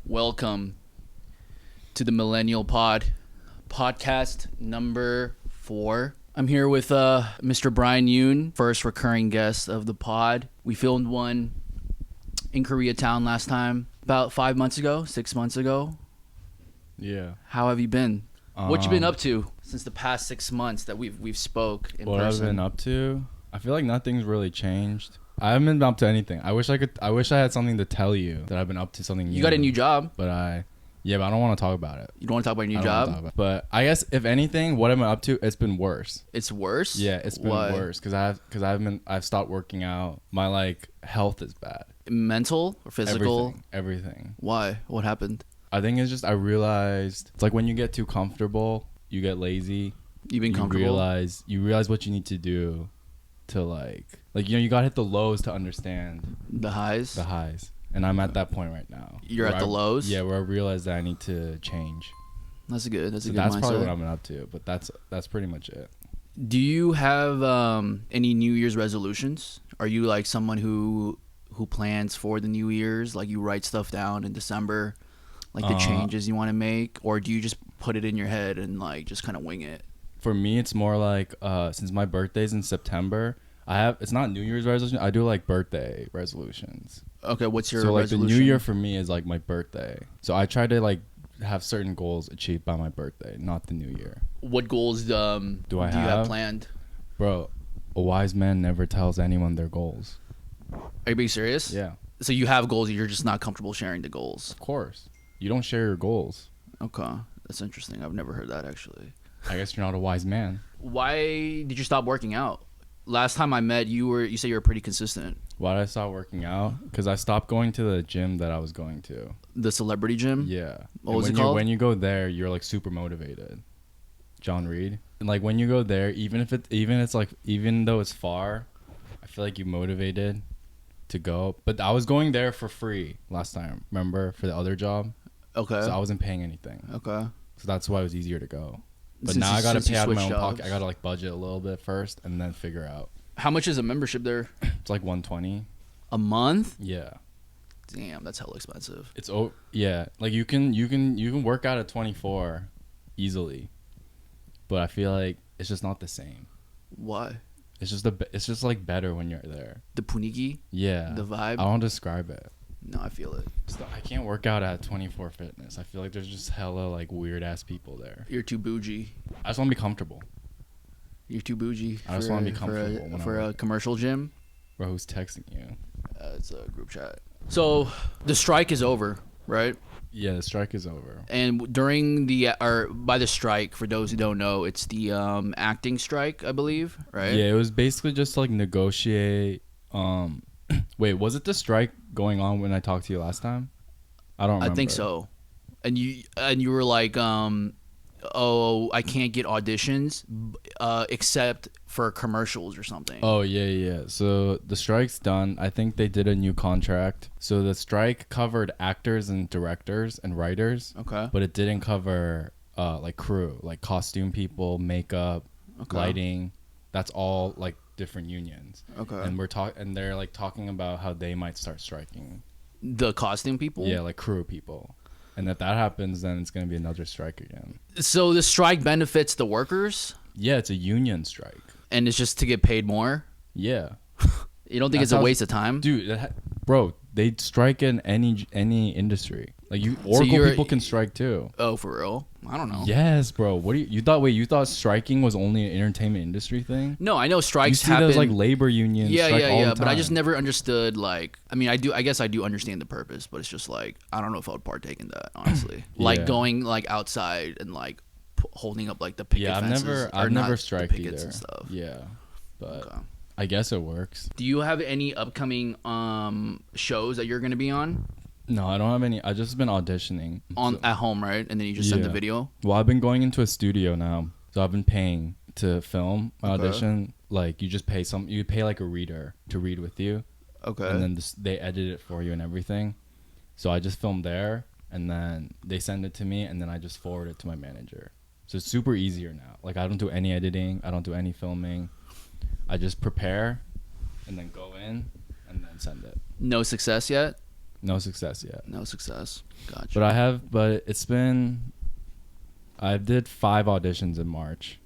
Welcome to the Millennial Podcast number 4. I'm here with Mr. Brian Yoon, first recurring guest of the pod. We filmed one in Koreatown last time, about 6 months ago. Yeah. How have you been? What you been up to since the past 6 months that we've spoke in what person? I've been up to? I feel like nothing's really changed. I haven't been up to anything. I wish I had something to tell you that I've been up to something new. You got a new job. But I don't want to talk about it. You don't want to talk about your new job? But I guess if anything, what I've been up to, it's been worse. It's worse? Yeah, it's been worse because I've stopped working out. My health is bad. Mental or physical? Everything. Why? What happened? I think it's just I realized it's like when you get too comfortable, you get lazy. You've been comfortable? You realize what you need to do to you gotta hit the lows to understand the highs. And I'm at that point right now. You're at the lows? Yeah, where I realize that I need to change. That's a good That's mindset. Probably what I'm up to, but that's pretty much it. Do you have any New Year's resolutions? Are you like someone who plans for the New Year's, like you write stuff down in December, like the changes you want to make, or do you just put it in your head and like just kind of wing it? For me, it's more like since my birthday's in September, it's not New Year's resolution. I do like birthday resolutions. Okay, what's your resolution? resolution? The New Year for me is like my birthday. So I try to have certain goals achieved by my birthday, not the New Year. What goals do you have planned? Bro, a wise man never tells anyone their goals. Are you being serious? Yeah. So you have goals, you're just not comfortable sharing the goals. Of course. You don't share your goals. Okay, that's interesting. I've never heard that actually. I guess you're not a wise man. Why did you stop working out? Last time I met you said you were pretty consistent. Why did I stop working out? Because I stopped going to the gym that I was going to. The celebrity gym? Yeah. What was it called? When you go there, you're like super motivated. John Reed. And like when you go there, even though it's far, I feel like you're motivated to go. But I was going there for free last time, remember, for the other job. Okay. So I wasn't paying anything. Okay. So that's why it was easier to go. But now I gotta pay out of my own pocket. I gotta budget a little bit first and then figure out. How much is a membership there? It's like $120 a month. Yeah. Damn, that's hella expensive. Yeah. Like you can work out at 24 easily, but I feel like it's just not the same. Why? It's just like better when you're there. The puniki. Yeah. The vibe. I don't describe it. No, I feel it. I can't work out at 24 Fitness. I feel like there's just hella weird ass people there. You're too bougie. I just want to be comfortable. You're too bougie. I just want to be comfortable for a commercial gym. Bro, who's texting you? It's a group chat. So the strike is over, right? Yeah, the strike is over. And by the strike, for those who don't know, it's the acting strike, I believe, right? Yeah, it was basically just negotiate. Wait, was it the strike going on when I talked to you last time? I don't remember. I think so. And you were like, I can't get auditions except for commercials or something. Oh, yeah. So the strike's done. I think they did a new contract. So the strike covered actors and directors and writers. Okay. But it didn't cover crew, like costume people, makeup, lighting. That's all different unions. Okay. And they're talking about how they might start striking. The costume people? Yeah, crew people. And if that happens, then it's going to be another strike again. So the strike benefits the workers? Yeah, it's a union strike. And it's just to get paid more? Yeah. You don't think it's a waste of time? Dude, bro, they strike in any industry. Oracle people can strike too. Oh, for real? I don't know. Yes, bro. You thought striking was only an entertainment industry thing? No, I know strikes happen. You see those labor unions strike all the time. But I just never understood I guess I do understand the purpose, but it's just I don't know if I would partake in that, honestly. Going outside and holding up the picket fences. I've never striked either. And stuff. Yeah. But I guess it works. Do you have any upcoming shows that you're going to be on? No, I don't have any. I've just been auditioning. At home, right? And then you just send the video? Well, I've been going into a studio now. So I've been paying to film my audition. You just pay you pay a reader to read with you. Okay. And then they edit it for you and everything. So I just filmed there and then they send it to me and then I just forward it to my manager. So it's super easier now. I don't do any editing. I don't do any filming. I just prepare and then go in and then send it. No success yet? No success yet. No success. Gotcha. But I did 5 auditions in March.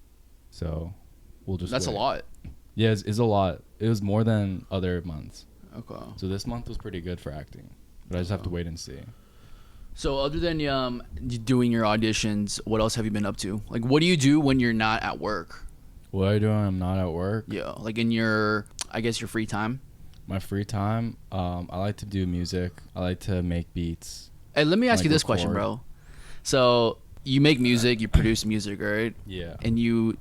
So we'll just That's wait. a lot. Yeah, it's a lot. It was more than other months. Okay. So this month was pretty good for acting. But I just have to wait and see. So other than doing your auditions, what else have you been up to? Like, what do you do when you're not at work? What I do when I'm not at work? Yeah, like in your free time. My free time, I like to do music. I like to make beats. Hey, let me ask you this question, bro. So you make music, you produce music, right? Yeah. And you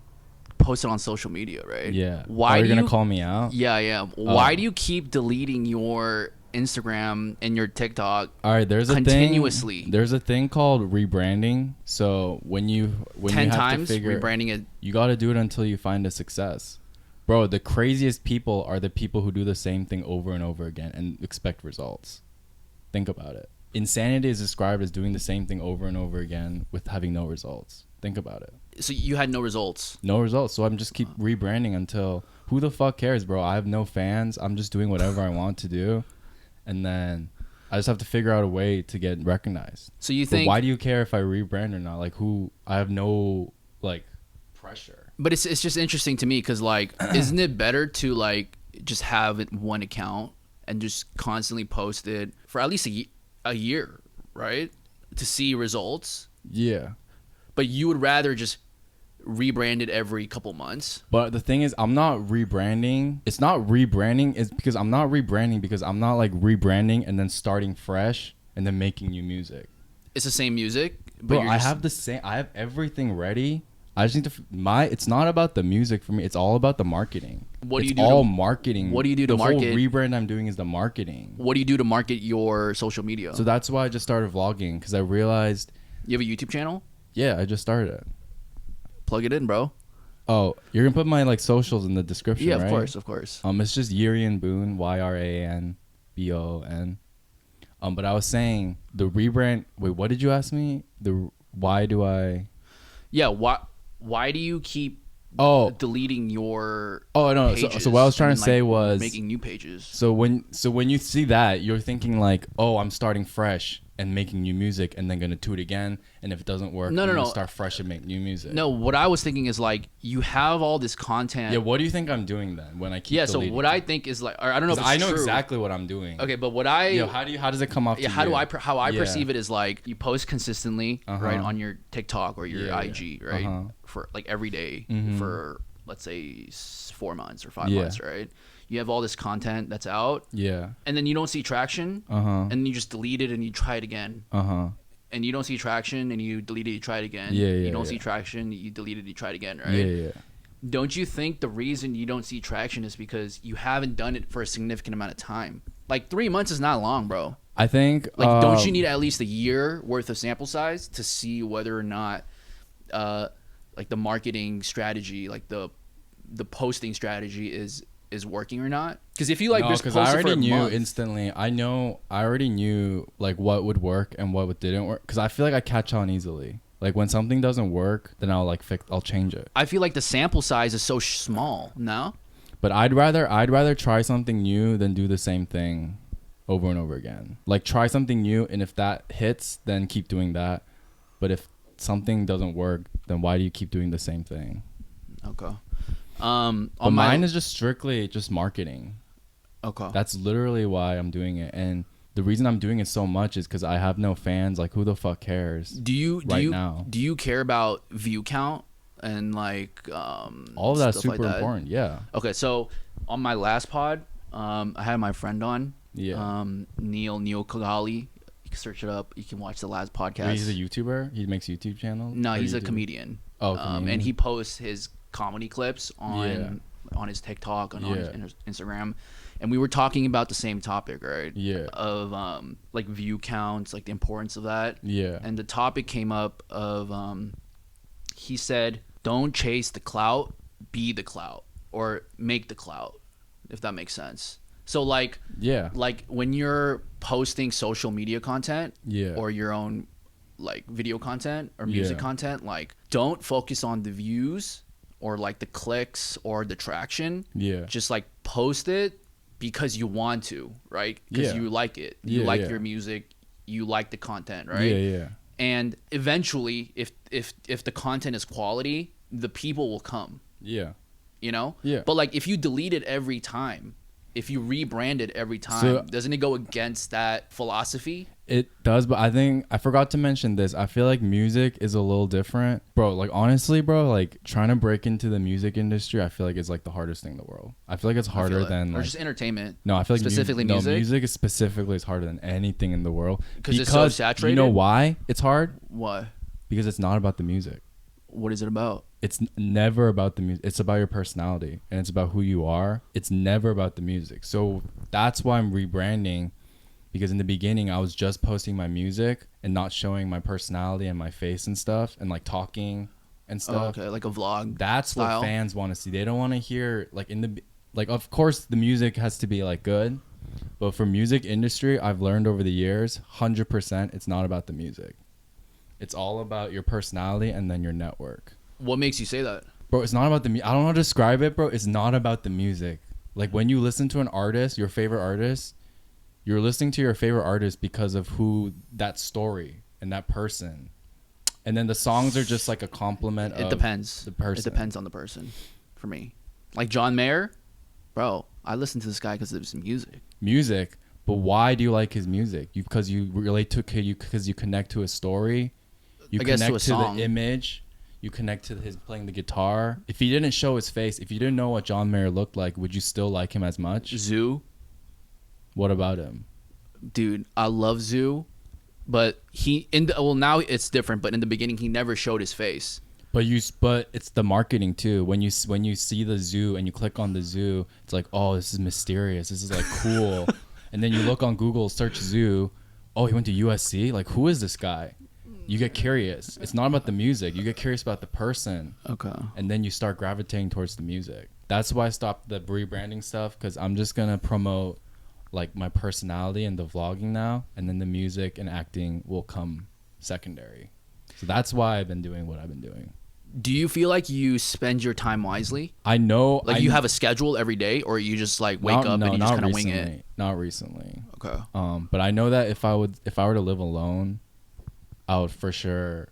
post it on social media, right? Yeah. Why are you gonna call me out? Yeah. Why do you keep deleting your Instagram and your TikTok? All right, continuously. There's a thing called rebranding. So when you 10 you have times to figure, rebranding it, you got to do it until you find a success. Bro, the craziest people are the people who do the same thing over and over again and expect results. Think about it. Insanity is described as doing the same thing over and over again with having no results. Think about it. So you had no results. No results. So I'm just keep rebranding until who the fuck cares, bro? I have no fans. I'm just doing whatever I want to do. And then I just have to figure out a way to get recognized. So you think? But why do you care if I rebrand or not? Like, I have no like pressure. But it's just interesting to me because like, isn't it better to like just have it one account and just constantly post it for at least a year, right? To see results. Yeah. But you would rather just rebrand it every couple months. But the thing is, I'm not rebranding. It's not rebranding. It's because I'm not rebranding because I'm not like rebranding and then starting fresh and then making new music. It's the same music. But Bro, I have everything ready. I just need to it's not about the music for me. It's all about the marketing. What do you do? It's all marketing. What do you do to market? The whole rebrand I'm doing is the marketing. What do you do to market your social media? So that's why I just started vlogging because I realized. You have a YouTube channel? Yeah, I just started it. Plug it in, bro. Oh, you're gonna put my like socials in the description, yeah, right? of course. It's just Yurian Boone, YRANBON. But I was saying the rebrand. Wait, what did you ask me? Why do I? Yeah, why do you keep deleting your? Oh no! So what I was trying to say was making new pages. So when you see that, you're thinking like, oh, I'm starting fresh and making new music, and then gonna do it again, and if it doesn't work, I'm gonna start fresh and make new music. No, what I was thinking is like you have all this content. Yeah, what do you think I'm doing then when I keep? So what I think is like, or I don't know if it's I know true. Exactly what I'm doing. Okay, but what how does it come off? Yeah, to you? how I perceive it is like you post consistently, right, on your TikTok or your IG, right, for like every day for let's say 4 months or 5 months, right? You have all this content that's out, and then you don't see traction, and then you just delete it and you try it again, and you don't see traction and you delete it, you try it again, you don't see traction, you delete it, you try it again, right? Don't you think the reason you don't see traction is because you haven't done it for a significant amount of time? Like 3 months is not long, bro. I think like don't you need at least a year worth of sample size to see whether or not like the marketing strategy, like the posting strategy is working or not? Because if you like just post I it for a already knew month, instantly. I already knew like what would work and what didn't work because I feel like I catch on easily. Like when something doesn't work, then I'll change it. I feel like the sample size is so small. No, but I'd rather try something new than do the same thing over and over again. Like try something new, and if that hits, then keep doing that. But if something doesn't work, then why do you keep doing the same thing? Okay. But mine is just strictly just marketing. Okay. That's literally why I'm doing it, and the reason I'm doing it so much is because I have no fans. Like, who the fuck cares? Do you care about view count and like all of that's super important? Yeah. Okay, so on my last pod, I had my friend on. Yeah. Nikola. You can search it up. You can watch the last podcast. Wait, he's a YouTuber. He makes YouTube channels. No, he's a comedian. Oh, comedian. And he posts his comedy clips on his TikTok and on his Instagram. And we were talking about the same topic, right? Yeah. Of like view counts, like the importance of that. Yeah. And the topic came up of he said, "Don't chase the clout, be the clout, or make the clout," if that makes sense. So like when you're posting social media content or your own like video content or music content, like don't focus on the views or like the clicks or the traction. Yeah. Just like post it because you want to, right? Because you like it. You like your music. You like the content, right? Yeah. And eventually, if the content is quality, the people will come. Yeah. You know? Yeah. But like if you delete it every time, if you rebrand it every time, doesn't it go against that philosophy? It does, but I think I forgot to mention this. I feel like music is a little different. Bro, like honestly, bro, like trying to break into the music industry, I feel like it's like the hardest thing in the world. I feel like it's harder than or just entertainment. No, I feel like specifically music. No, music is specifically is harder than anything in the world. Because it's so saturated. You know why it's hard? Why? Because it's not about the music. What is it about? It's never about the music. It's about your personality and it's about who you are. It's never about the music. So that's why I'm rebranding. Because in the beginning, I was just posting my music and not showing my personality and my face and stuff and like talking and stuff. Oh, okay, like a vlog. That's style. What fans want to see. They don't want to hear like of course the music has to be like good, but for music industry, I've learned over the years, 100%, it's not about the music. It's all about your personality and then your network. What makes you say that? Bro, it's not about the I don't know how to describe it, bro. It's not about the music. Like when you listen to an artist, your favorite artist, you're listening to your favorite artist because of who that story and that person. And then the songs are just like a compliment of the person. It depends on the person for me. Like John Mayer, bro, I listen to this guy because of his music. Music, but why do you like his music? Because you relate to because you connect to his story. You connect to the image. You connect to his playing the guitar. If he didn't show his face, if you didn't know what John Mayer looked like, would you still like him as much? Zoo. What about him? Dude, I love Zoo, but now it's different, but in the beginning he never showed his face. But it's the marketing too. When you see the Zoo and you click on the Zoo, it's like, "Oh, this is mysterious. This is like cool." And then you look on Google, search Zoo. Oh, he went to USC? Like, who is this guy? You get curious. It's not about the music. You get curious about the person. Okay. And then you start gravitating towards the music. That's why I stopped the rebranding stuff, because I'm just going to promote like my personality and the vlogging now, and then the music and acting will come secondary. So that's why I've been doing what I've been doing. Do you feel like you spend your time wisely? I know. Like you have a schedule every day, or you just like wake up and you just kind of wing it? Not recently. Okay. But I know that if I were to live alone, I would for sure.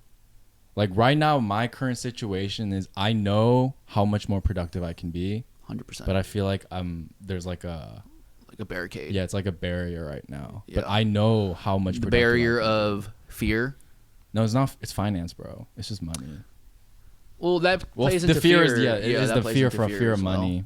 Like right now, my current situation is I know how much more productive I can be. 100%. But I feel like there's like a barricade. Yeah, it's like a barrier right now. Yeah. But I know how much the barrier of fear. No, it's not. It's finance, bro. It's just money. Well, that plays into fear. It is the fear of money.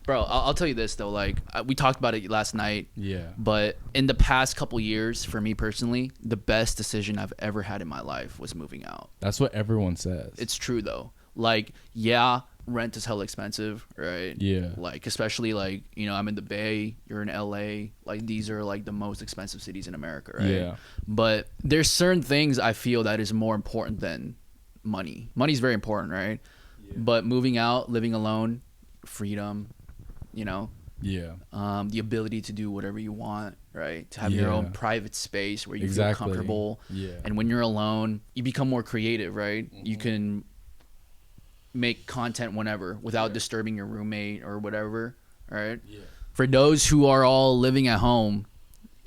Bro, I'll tell you this though. Like we talked about it last night. Yeah. But in the past couple years, for me personally, the best decision I've ever had in my life was moving out. That's what everyone says. It's true though. Like, yeah, rent is hella expensive, right? Yeah. Like, especially like, you know, I'm in the Bay, you're in LA. Like, these are like the most expensive cities in America, right? Yeah. But there's certain things I feel that is more important than money. Money's very important, right? Yeah. But moving out, living alone, freedom, you know? Yeah. The ability to do whatever you want, right? To have your own private space where you feel comfortable. Yeah. And when you're alone, you become more creative, right? Mm-hmm. You can make content whenever without disturbing your roommate or whatever, right? Yeah. For those who are all living at home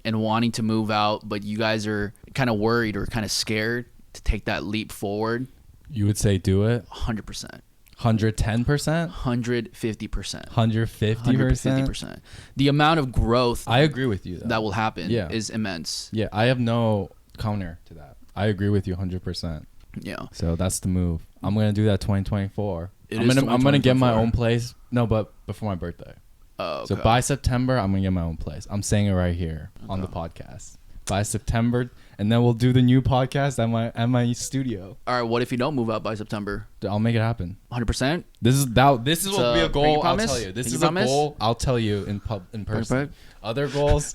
and wanting to move out, but you guys are kind of worried or kind of scared to take that leap forward, you would say do it? 100%. 110%? 150%. 150%? The amount of growth I agree with you, though. That will happen is immense. Yeah, I have no counter to that. I agree with you 100%. Yeah. So that's the move. I'm going to do that 2024. I'm going to get my own place. No, but before my birthday. Oh, okay. So by September, I'm going to get my own place. I'm saying it right here on the podcast. By September, and then we'll do the new podcast at my studio. All right, what if you don't move out by September? I'll make it happen. 100%? This is what will be a goal. I'll tell you. This is a goal. I'll tell you in person. Perfect. Other goals.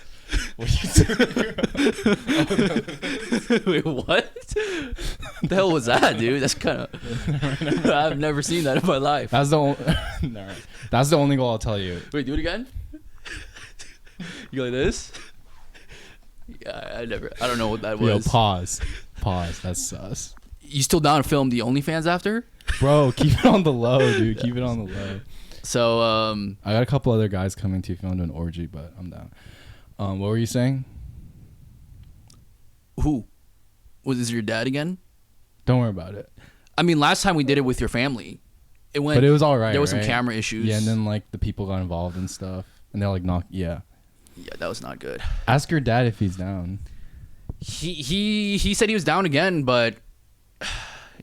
Wait, what? The hell was that, dude? That's kind of. I've never seen that in my life. That's the only goal I'll tell you. Wait, do it again. You go like this. Yeah, I don't know what that was. Yo, pause. That's sus. You still down to film the OnlyFans after? Bro, keep it on the low, dude. Keep it on the low. So I got a couple other guys coming to if you want to do an orgy, but I'm down. What were you saying? Who? Was this your dad again? Don't worry about it. I mean, last time we did it with your family, it went. But it was all right. There was right? some camera issues. Yeah, and then like the people got involved and stuff, and they're like, "Knock, yeah." Yeah, that was not good. Ask your dad if he's down. He said he was down again, but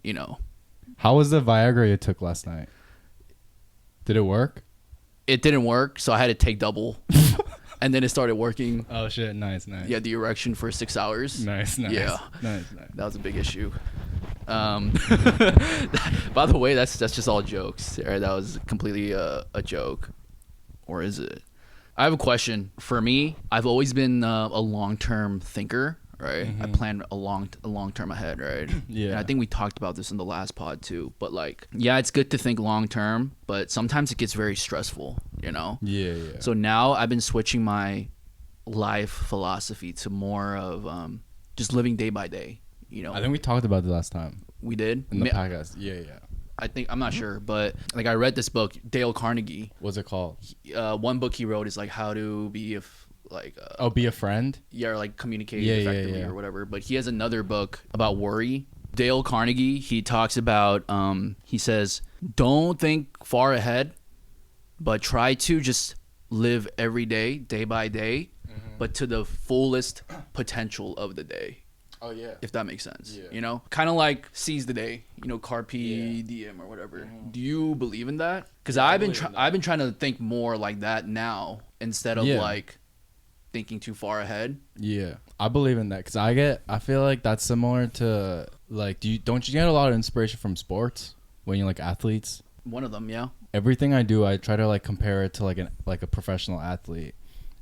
you know. How was the Viagra you took last night? Did it work? It didn't work, so I had to take double. And then it started working. Oh shit! Nice. Yeah, the erection for 6 hours. Nice. Yeah, nice. That was a big issue. By the way, that's just all jokes. Right? That was completely a joke, or is it? I have a question. For me, I've always been a long-term thinker. Right, I plan a long term ahead. Right. Yeah. And I think we talked about this in the last pod too. But like, yeah, it's good to think long term, but sometimes it gets very stressful. You know. Yeah. So now I've been switching my life philosophy to more of just living day by day. You know. I think we talked about it last time. We did in the podcast. Yeah. I think I'm not sure, but like I read this book, Dale Carnegie. What's it called? One book he wrote is like how to be be a friend. Yeah, or like communicate effectively or whatever. But he has another book about worry. Dale Carnegie, he talks about he says, don't think far ahead, but try to just live every day, day by day, but to the fullest potential of the day. Oh yeah. If that makes sense. Yeah. You know? Kind of like seize the day, you know, Carpe Diem or whatever. Do you believe in that? Cuz I've been trying to think more like that now instead of like thinking too far ahead. Yeah, I believe in that because I feel like that's similar to like don't you get a lot of inspiration from sports when you're like athletes? One of them, yeah. Everything I do, I try to like compare it to like a professional athlete,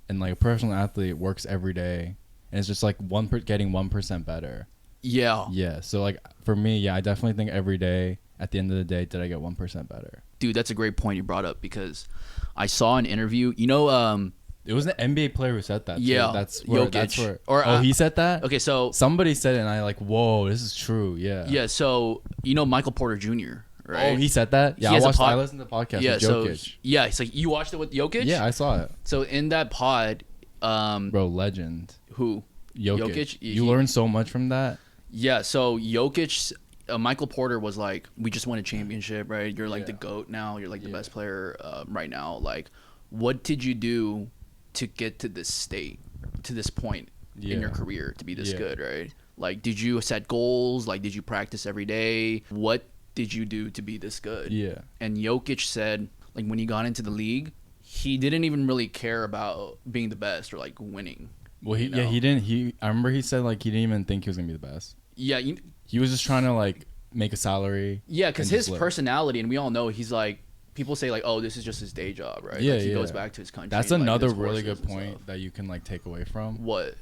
and like a professional athlete works every day, and it's just like getting 1% better. Yeah. Yeah. So like for me, yeah, I definitely think every day at the end of the day, did I get 1% better? Dude, that's a great point you brought up because I saw an interview. You know, it was an NBA player who said that. Yeah, that's where, Jokic. He said that? Okay, so somebody said it, and I like, whoa, this is true. Yeah. Yeah. So you know Michael Porter Jr., right? Oh, he said that. Yeah, I listened to the podcast. Yeah. With Jokic. It's like you watched it with Jokic. Yeah, I saw it. So in that pod, bro, legend. Who? Jokic. You learned so much from that. Yeah. So Jokic. Michael Porter was like, we just won a championship, right? You're like the GOAT now. You're like the best player right now. Like, what did you do to get to this state, to this point in your career to be this good, right? Like, did you set goals? Like, did you practice every day? What did you do to be this good? Yeah. And Jokic said, like, when he got into the league, he didn't even really care about being the best or like winning. Well, he didn't. I remember he said like he didn't even think he was gonna be the best. Yeah. He was just trying to like make a salary. Yeah, because his personality, and we all know he's like, people say like, oh, this is just his day job, right? Yeah, like, he goes back to his country. That's and, another like, really good point that you can like take away from what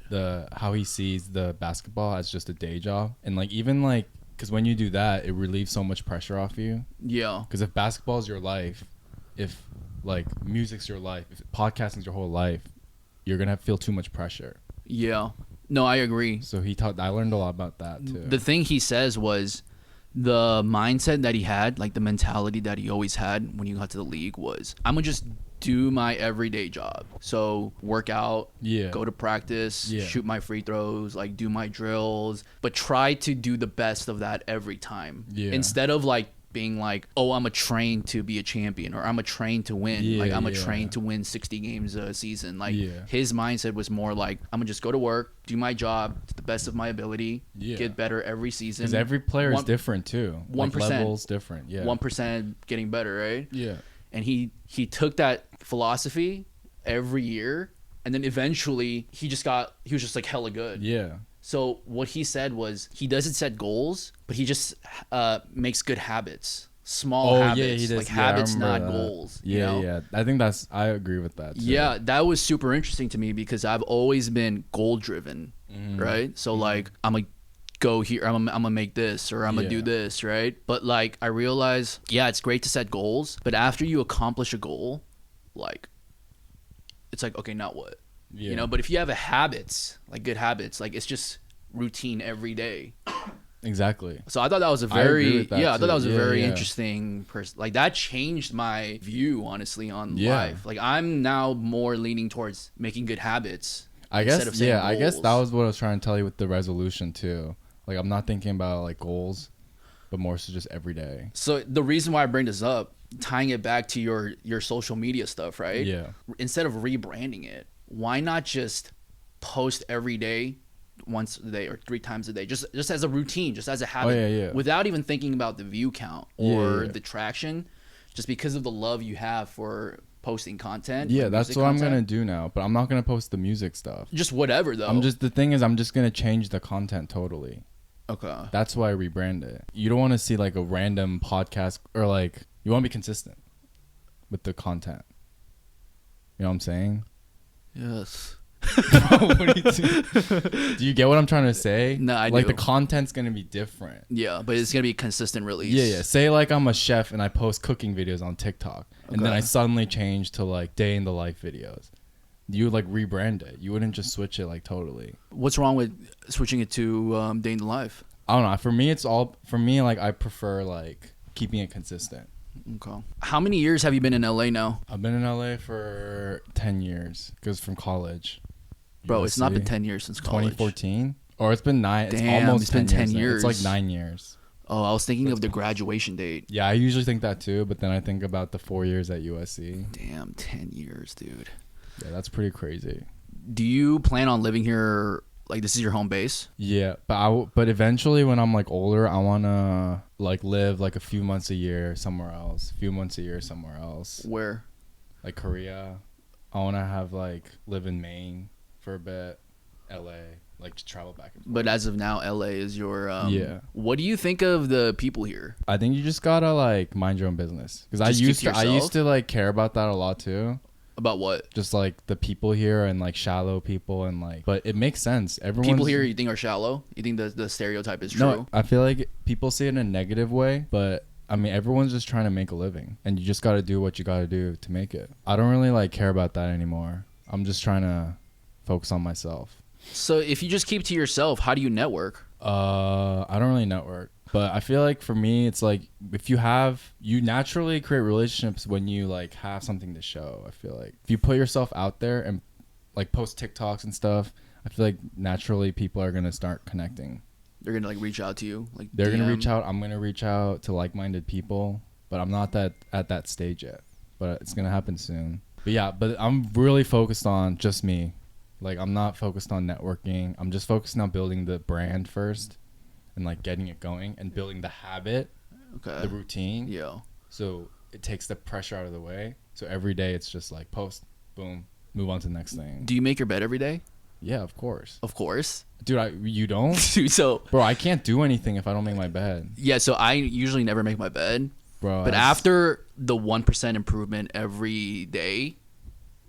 how he sees the basketball as just a day job, and like even like because when you do that, it relieves so much pressure off you. Yeah. Because if basketball is your life, if like music's your life, if podcasting's your whole life, you're gonna feel too much pressure. Yeah. No, I agree. So I learned a lot about that too. The thing he says was the mindset that he had, like the mentality that he always had when he got to the league was, I'm gonna just do my everyday job. So work out, go to practice, shoot my free throws, like do my drills, but try to do the best of that every time. Instead of like being like, oh, I'm a train to be a champion, or I'm a train to win. Like I'm a train to win 60 games a season. Like his mindset was more like, I'm gonna just go to work, do my job to the best of my ability, get better every season. Because every player is different too. 1%, like levels different. 1% getting better, right? Yeah. And he took that philosophy every year, and then eventually he was just like hella good. Yeah. So what he said was he doesn't set goals, but he just makes good habits, small habits, like habits, not goals. Yeah, you know? I think I agree with that too. Yeah, that was super interesting to me because I've always been goal driven, right? So like I'm gonna go here, I'm gonna make this, or I'm gonna do this, right? But like I realized, it's great to set goals, but after you accomplish a goal, like it's like, okay, now what? You know, but if you have like good habits, like it's just routine every day. Exactly. So I thought that was a very I thought that was a very interesting person. Like that changed my view, honestly, on life. Like I'm now more leaning towards making good habits. I guess I guess that was what I was trying to tell you with the resolution too. Like I'm not thinking about like goals, but more so just every day. So the reason why I bring this up, tying it back to your social media stuff, right? Yeah. Instead of rebranding it, why not just post every day? Once a day or 3 times a day, just as a routine, just as a habit, without even thinking about the view count or the traction, just because of the love you have for posting content. Yeah, that's what I'm gonna do now, but I'm not gonna post the music stuff. Just whatever though. The thing is, I'm just gonna change the content totally. Okay. That's why I rebrand it. You don't want to see like a random podcast, or like you want to be consistent with the content. You know what I'm saying? Yes. What do you do? Do you get what I'm trying to say? No, I do. Like the content's gonna be different. Yeah, but it's gonna be a consistent release. Yeah. Say like I'm a chef and I post cooking videos on TikTok, and then I suddenly change to like day in the life videos. You would like rebrand it. You wouldn't just switch it like totally. What's wrong with switching it to day in the life? I don't know. For me, like I prefer like keeping it consistent. Okay. How many years have you been in LA now? I've been in LA for 10 years. Because from college. Bro, USC, it's not been 10 years since college. 2014? Or it's been 9. Damn, it's almost it's been 10 years. It's like 9 years. Oh, I was thinking of the graduation date. Yeah, I usually think that too, but then I think about the 4 years at USC. Damn, 10 years, dude. Yeah, that's pretty crazy. Do you plan on living here? Like, this is your home base? Yeah, but eventually when I'm like older, I want to like live like a few months a year somewhere else. Where? Like Korea. I want to have like live in Maine for a bit. LA, like to travel back and forth. But as of now, LA is your What do you think of the people here? I think you just gotta like mind your own business, because I used to like care about that a lot too. About what? Just like the people here and like shallow people and like, but it makes sense. People here you think are shallow? You think the stereotype is true? No, I feel like people see it in a negative way, but I mean everyone's just trying to make a living, and you just got to do what you got to do to make it. I don't really like care about that anymore. I'm just trying to focus on myself. So if you just keep to yourself, how do you network? I don't really network. But I feel like for me, it's like if you naturally create relationships when you like have something to show. I feel like if you put yourself out there and like post TikToks and stuff, I feel like naturally people are going to start connecting. They're going to like reach out to you. Like they're going to reach out. I'm going to reach out to like-minded people, but I'm not at that stage yet, but it's going to happen soon. But yeah, but I'm really focused on just me. Like I'm not focused on networking. I'm just focused on building the brand first. And like getting it going and building the habit, the routine. Yeah. So it takes the pressure out of the way. So every day it's just like post, boom, move on to the next thing. Do you make your bed every day? Yeah, of course. Of course. Dude, you don't? Dude, so bro, I can't do anything if I don't make my bed. Yeah, so I usually never make my bed. Bro. But after the 1% improvement every day,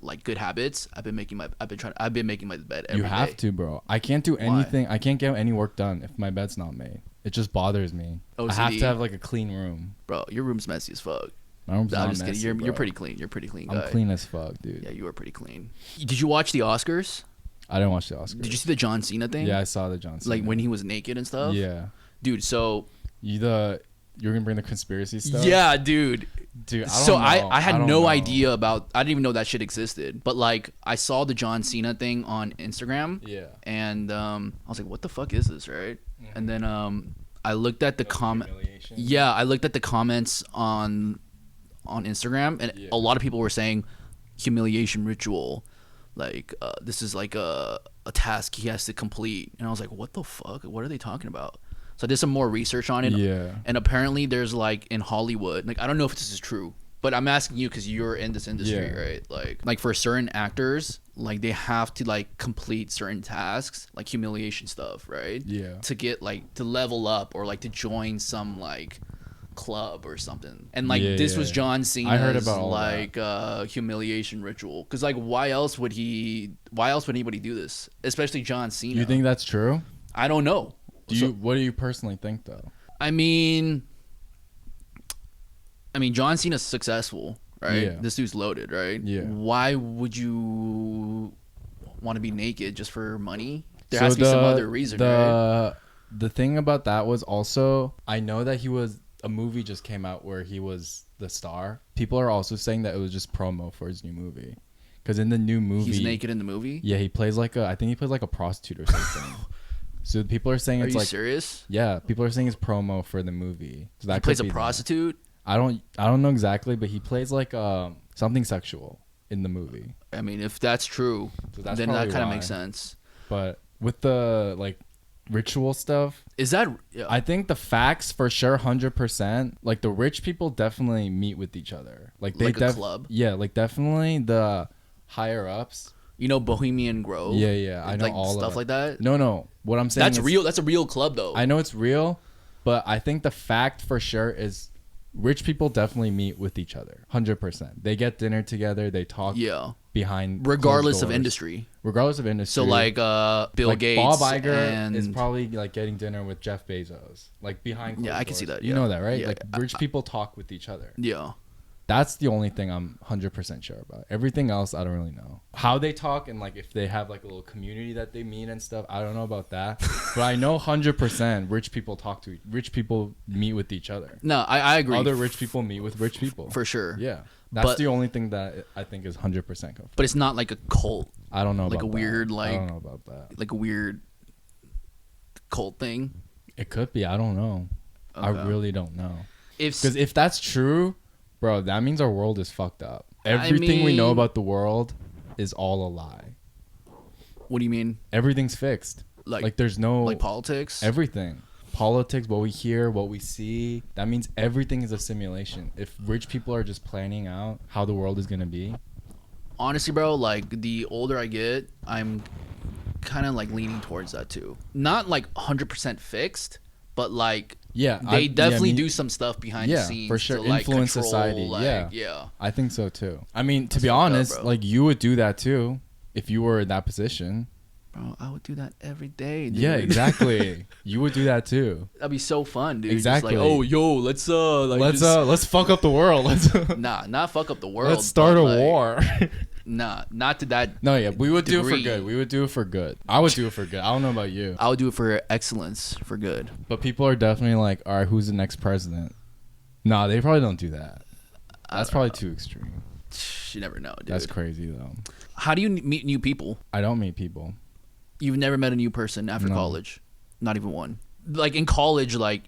like good habits, I've been making my bed every day. You have to, bro. I can't do anything. I can't get any work done if my bed's not made. It just bothers me. OCD. I have to have like a clean room. Bro, your room's messy as fuck. My room's not messy. You're pretty clean. You're pretty clean guy. I'm clean as fuck, dude. Yeah, you are pretty clean. Did you watch the Oscars? I didn't watch the Oscars. Did you see the John Cena thing? Yeah, I saw the John Cena. Like when he was naked and stuff? Yeah. Dude, so you're gonna bring the conspiracy stuff? Yeah, dude. Dude, I had no idea about. I didn't even know that shit existed. But like, I saw the John Cena thing on Instagram. Yeah. And I was like, "What the fuck is this?" Right? Mm-hmm. And then I looked at the comment. Yeah, I looked at the comments on Instagram, and a lot of people were saying humiliation ritual. Like this is like a task he has to complete. And I was like, "What the fuck? What are they talking about?" So I did some more research on it. Yeah. And apparently there's like in Hollywood, like I don't know if this is true, but I'm asking you because you're in this industry, right? Like for certain actors, like they have to like complete certain tasks, like humiliation stuff, right? Yeah. To get like to level up or like to join some like club or something. And like this was John Cena's I heard about all like humiliation ritual. Because like why else would anybody do this? Especially John Cena. You think that's true? I don't know. What do you personally think though? I mean, John Cena's successful, right? Yeah. This dude's loaded, right? Yeah. Why would you want to be naked just for money? There has to be some other reason, right? the thing about that was also, I know that a movie just came out where he was the star. People are also saying that it was just promo for his new movie. Because in the new movie... He's naked in the movie? Yeah, I think he plays like a prostitute or something. So people are saying it's like... Are you serious? Yeah, people are saying it's promo for the movie. So that he plays a prostitute? I don't know exactly, but he plays like something sexual in the movie. I mean, if that's true, then that kind of makes sense. But with the like ritual stuff, is that? Yeah. I think the facts for sure, 100%. Like the rich people definitely meet with each other. Like they a club. Yeah, like definitely the higher ups. You know, Bohemian Grove. Yeah, I know like all stuff of like that. No. What I'm saying that's real. That's a real club, though. I know it's real, but I think the fact for sure is rich people definitely meet with each other. 100%. They get dinner together. They talk. Yeah. Behind regardless of industry. So like Bill like Gates, Bob Iger is probably like getting dinner with Jeff Bezos, like behind closed doors. I can see that. You know that, right? Yeah. Like rich people talk with each other. Yeah. That's the only thing I'm 100% sure about. Everything else, I don't really know. How they talk and like if they have like a little community that they meet and stuff, I don't know about that. But I know 100% rich people meet with each other. No, I agree. Other rich people meet with rich people. For sure. Yeah. That's the only thing that I think is 100% confirmed. But it's not like a cult. I don't know like about a weird that. like I don't know about that. Like a weird cult thing. It could be. I don't know. Okay. I really don't know. Because if that's true, bro, that means our world is fucked up. Everything we know about the world is all a lie. What do you mean? Everything's fixed. Like there's no... Like politics? Everything. Politics, what we hear, what we see. That means everything is a simulation. If rich people are just planning out how the world is going to be. Honestly, bro, like the older I get, I'm kind of like leaning towards that too. Not like 100% fixed, but like... Yeah, they definitely do some stuff behind the scenes. For sure. To, like, influence control, society. Like, yeah. I think so too. I mean, to be honest, like you would do that too if you were in that position. Bro, I would do that every day, dude. Yeah, exactly. You would do that too. That'd be so fun, dude. Exactly. Just like, oh, yo, let's fuck up the world. Nah, not fuck up the world. Let's start a war. Nah, not to that. No, yeah, we would do it for good. We would do it for good. I would do it for good. I don't know about you. I would do it for excellence, for good. But people are definitely like, all right, who's the next president? Nah, they probably don't do that. That's probably too extreme. You never know, dude. That's crazy though. How do you meet new people? I don't meet people. You've never met a new person after college? Not even one? Like in college, like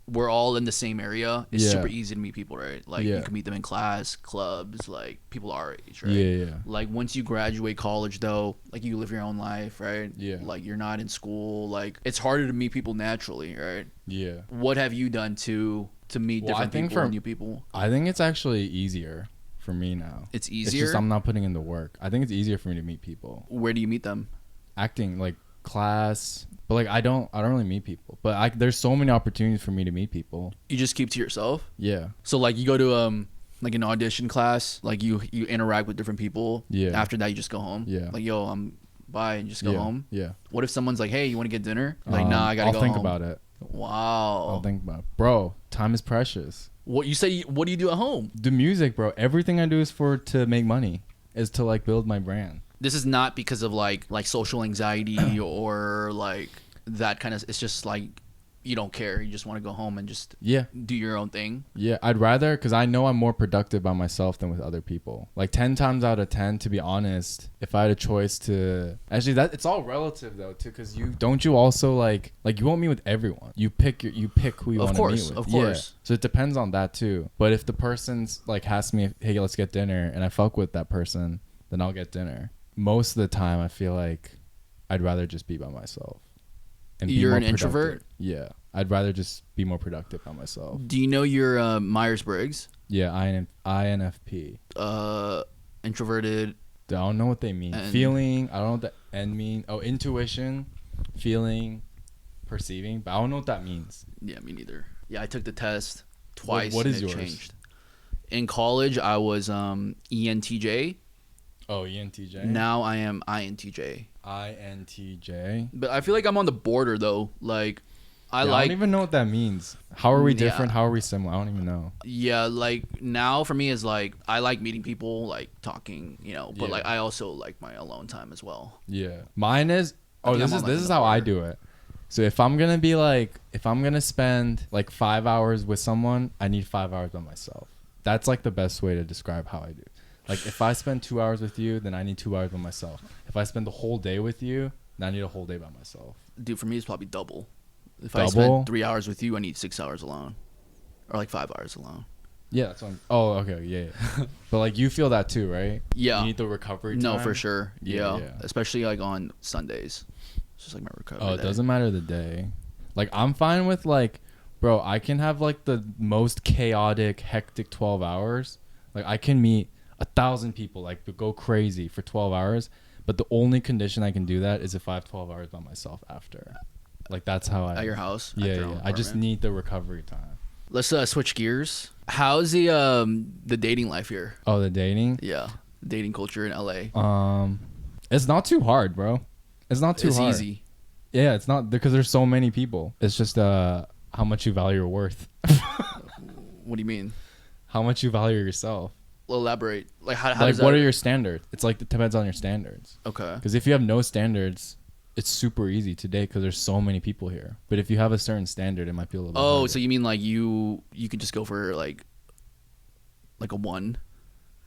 we're all in the same area. It's super easy to meet people, right? Like you can meet them in class, clubs, like people our age, right? Yeah. Like once you graduate college though, like you live your own life, right? Yeah. Like you're not in school. Like it's harder to meet people naturally, right? Yeah. What have you done to meet different people and new people? I think it's actually easier for me now. It's easier? It's just I'm not putting in the work. I think it's easier for me to meet people. Where do you meet them? Acting, like class, but like I don't really meet people, but there's so many opportunities for me to meet people. You just keep to yourself? Yeah. So like you go to like an audition class, like you interact with different people. Yeah. After that you just go home. Yeah. Like yo, bye, and just go home. Yeah. What if someone's like, hey, you want to get dinner? Like nah, I gotta go home. I'll think about it. Wow. I'll think about it. Bro, time is precious. What you say? What do you do at home? The music, bro. Everything I do is to make money, is to like build my brand. This is not because of like social anxiety or like that kind of. It's just like you don't care. You just want to go home and just do your own thing. Yeah, I'd rather, because I know I'm more productive by myself than with other people. Like 10 times out of 10, to be honest, if I had a choice to actually, that it's all relative though too, because you also like you won't meet with everyone. You pick who you want to meet with. Of course. Yeah. So it depends on that too. But if the person's like asks me, hey, let's get dinner, and I fuck with that person, then I'll get dinner. Most of the time, I feel like I'd rather just be by myself. And you're an introvert? Yeah. I'd rather just be more productive by myself. Do you know your Myers-Briggs? Yeah, INFP. Introverted. I don't know what they mean. Feeling. I don't know what the N mean. Oh, intuition, feeling, perceiving. But I don't know what that means. Yeah, me neither. Yeah, I took the test twice. What is and it yours? Changed. In college, I was ENTJ. Oh, ENTJ. Now I am INTJ. INTJ. But I feel like I'm on the border though. Like I don't even know what that means. How are we different? How are we similar? I don't even know. Yeah, like now for me is like I like meeting people, like talking, but like I also like my alone time as well. Yeah. Mine is this is how I do it. So if I'm gonna spend like 5 hours with someone, I need 5 hours by myself. That's like the best way to describe how I do. Like if I spend 2 hours with you, then I need 2 hours by myself. If I spend the whole day with you, then I need a whole day by myself. Dude, for me it's probably double. If I spend 3 hours with you, I need 6 hours alone, or like 5 hours alone. Yeah, that's what oh, okay, yeah. But like you feel that too, right? Yeah. You need the recovery time? No, for sure. Yeah. Especially like on Sundays. It's just like my recovery Oh, it day. doesn't matter the day. Like I'm fine with like, bro, I can have like the most chaotic, hectic 12 hours. Like I can meet 1,000 people, like go crazy for 12 hours. But the only condition I can do that is if I have 12 hours by myself after. Like that's how I. At your house? Yeah. I just need the recovery time. Let's switch gears. How's the dating life here? Oh, the dating? Yeah, dating culture in LA. It's not too hard, bro. It's not too hard. It's easy. Yeah, it's not because there's so many people. It's just how much you value your worth. What do you mean? How much you value yourself. Elaborate. Like how like does that... what are your standards? It's like it depends on your standards. Okay. Because if you have no standards, it's super easy to date because there's so many people here. But if you have a certain standard, it might be a little bit harder. So you mean like you could just go for like a 1?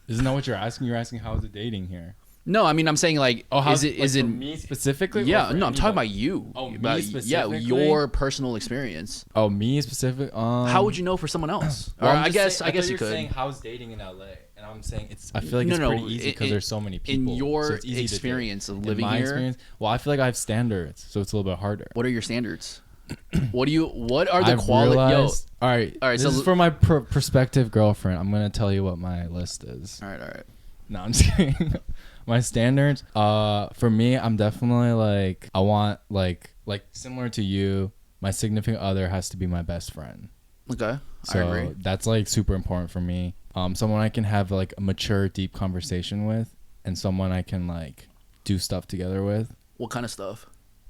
Isn't that what you're asking? You're asking how is it dating here? No, I mean I'm saying like is it me specifically? Yeah, no, I'm talking about you. Oh, about, me specifically? Yeah, your personal experience. Oh, me specific. How would you know for someone else? Well, I guess you could. Saying how's dating in LA, and I'm saying I feel like it's pretty easy because there's so many people. In your so it's easy experience of living in my here. Experience, well, I feel like I have standards, so it's a little bit harder. What are your standards? What are the qualities? All right. This is for my prospective girlfriend. I'm gonna tell you what my list is. All right. No, I'm just kidding. My standards, for me, I'm definitely like I want like similar to you. My significant other has to be my best friend. Okay, so I agree. That's like super important for me. Someone I can have like a mature, deep conversation with, and someone I can like do stuff together with. What kind of stuff?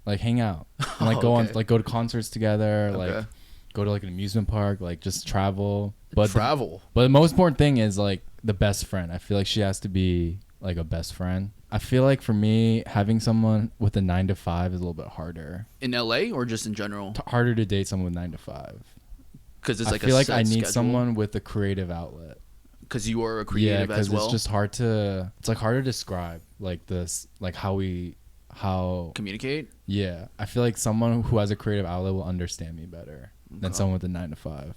Like hang out, and, like go to concerts together, like go to like an amusement park, like just travel. But the most important thing is like the best friend. I feel like she has to be like a best friend. I feel like for me, having someone with a 9 to 5 is a little bit harder. In LA or just in general? Harder to date someone with 9 to 5. Because it's like I feel like I need schedule. someone with a creative outlet. Because you are a creative as well. It's just hard to. It's like hard to describe like this, like how communicate. Yeah, I feel like someone who has a creative outlet will understand me better than someone with a 9 to 5.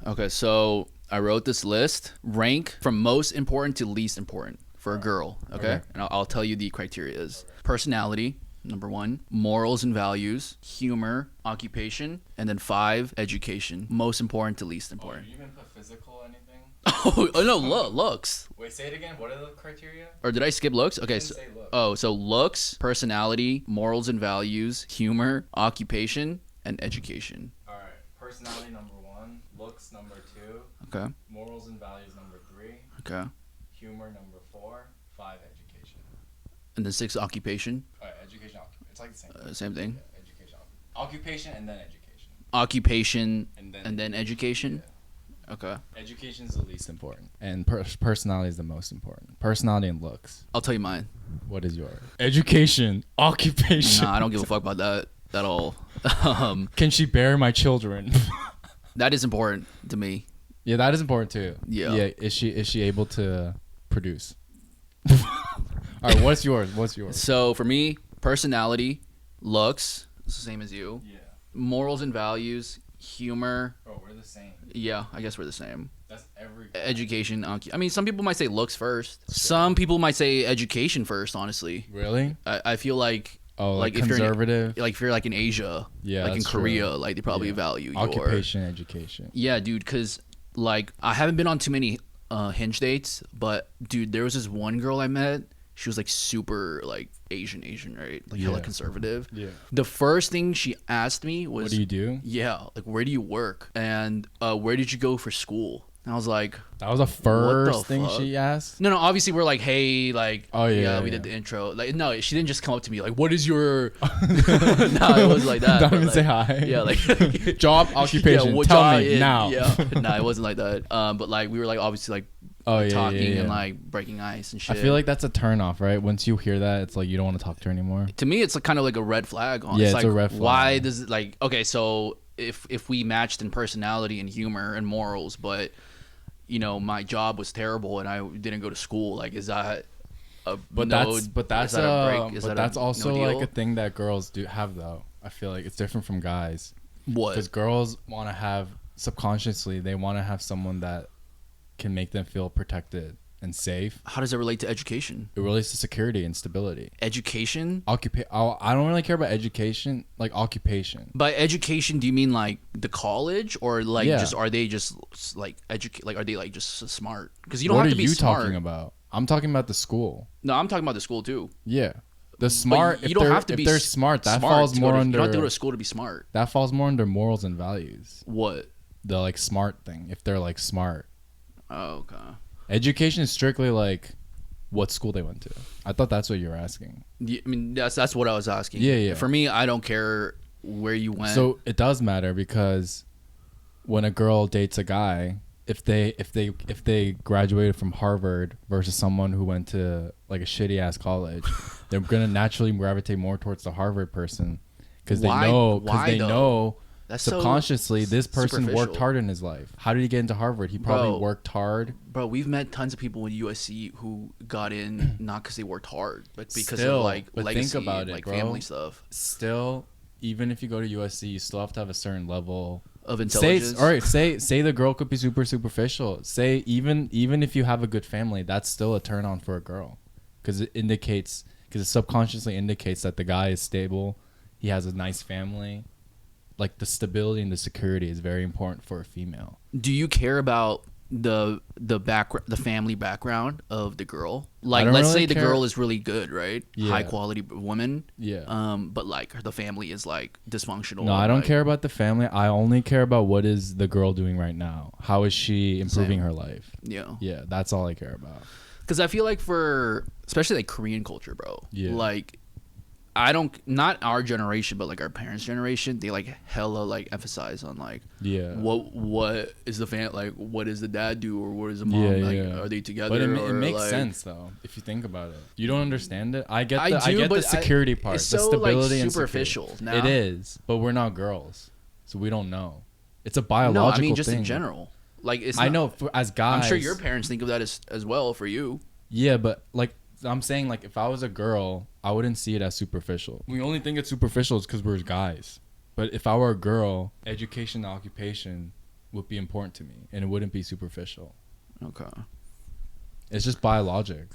Okay, so I wrote this list. Rank from most important to least important for a girl. Okay, and I'll tell you the criteria is personality, number 1, morals and values, humor, occupation, and then 5, education. Most important to least important. Oh, you even put physical or anything? Oh no, looks. Wait, say it again. What are the criteria? Or did I skip looks? Okay, so looks, personality, morals and values, humor, occupation, and education. All right, personality number 1, looks number 2. Okay. Morals and values number 3. Okay. Humor number 4. 5, education. And then 6, occupation. All right, education. It's like the same. Same thing. Yeah, education. Occupation and then education. Occupation and then education. Yeah. Okay. Education is the least important, and personality is the most important. Personality and looks. I'll tell you mine. What is yours? Education, occupation. Nah, I don't give a fuck about that at all. Can she bear my children? That is important to me. Yeah, that is important too. Yeah. Yeah. Is she able to produce? All right. What's yours? So for me, personality, looks, it's the same as you. Yeah. Morals and values, humor. Bro, we're the same. Yeah, I guess we're the same. That's every. Education. I mean, some people might say looks first. Some people might say education first. Honestly. Really? I feel like. Oh, like conservative. If you're like in Asia, yeah, like in Korea, true. like they probably value occupation, education. Yeah, dude. Because like I haven't been on too many Hinge dates, but dude, there was this one girl I met. She was like super like Asian, right? Like hella conservative. Yeah. The first thing she asked me was, "What do you do?" Yeah, like where do you work and where did you go for school? And I was like, that was the first thing she asked. No, obviously we're like, hey, like, we we did the intro. Like, no, she didn't just come up to me like, what is your? No, it wasn't like that. Don't even like, say hi. Yeah, like job, occupation. Yeah, tell me now. Yeah, no, it wasn't like that. But like we were like obviously like talking and like breaking ice and shit. I feel like that's a turn off, right? Once you hear that, it's like you don't want to talk to her anymore. To me, it's like kind of like a red flag. Yeah, it's like, a red flag. Why does it like okay? So if we matched in personality and humor and morals, but you know my job was terrible and I didn't go to school, like is that that's also like a thing that girls do have though. I feel like it's different from guys. What? Because girls want to have subconsciously they want to have someone that can make them feel protected and safe. How does it relate to education? It relates to security and stability. Education? I don't really care about education, like occupation. By education, do you mean like the college or like just are they just like are they like just smart? Because you don't have to be smart. What are you talking about? I'm talking about the school. No, I'm talking about the school too. Yeah. The smart, but you don't have to be. If they're smart, that falls more under. You don't have to go to school to be smart. That falls more under morals and values. What? The like smart thing. If they're like smart. Oh, okay. Education is strictly like what school they went to. I thought that's what you were asking. Yeah, I mean, that's what I was asking. Yeah. For me, I don't care where you went. So it does matter because when a girl dates a guy, if they graduated from Harvard versus someone who went to like a shitty ass college, they're gonna naturally gravitate more towards the Harvard person because they know that's subconsciously this person worked hard in his life. How did he get into Harvard? He probably worked hard. Bro, we've met tons of people in USC who got in not because they worked hard, but because of like legacy, think about it, like bro. Family stuff. Still, even if you go to USC, you still have to have a certain level of intelligence. Say the girl could be super superficial. Say even if you have a good family, that's still a turn on for a girl, because it subconsciously indicates that the guy is stable, he has a nice family. Like the stability and the security is very important for a female. Do you care about the family background of the girl? Like, let's say the girl is really good, right? Yeah. High quality woman. Yeah. But like the family is like dysfunctional. No, I don't care about the family. I only care about what is the girl doing right now. How is she improving her life? Yeah. Yeah, that's all I care about. Because I feel like for especially like Korean culture, bro. Yeah. Like, not our generation, but like our parents' generation, they like hella like emphasize on like what is the like what does the dad do or what does the mom are they together? But it makes like, sense though if you think about it. You don't understand it. I get the security part, it's the so stability like and superficial. Now. It is, but we're not girls, so we don't know. It's a biological thing. No, I mean just in general. Like it's. I know as guys. I'm sure your parents think of that as well for you. Yeah, but like I'm saying, like if I was a girl, I wouldn't see it as superficial. We only think it's superficial is because we're guys. But if I were a girl, education and occupation would be important to me, and it wouldn't be superficial. Okay. It's just biologic.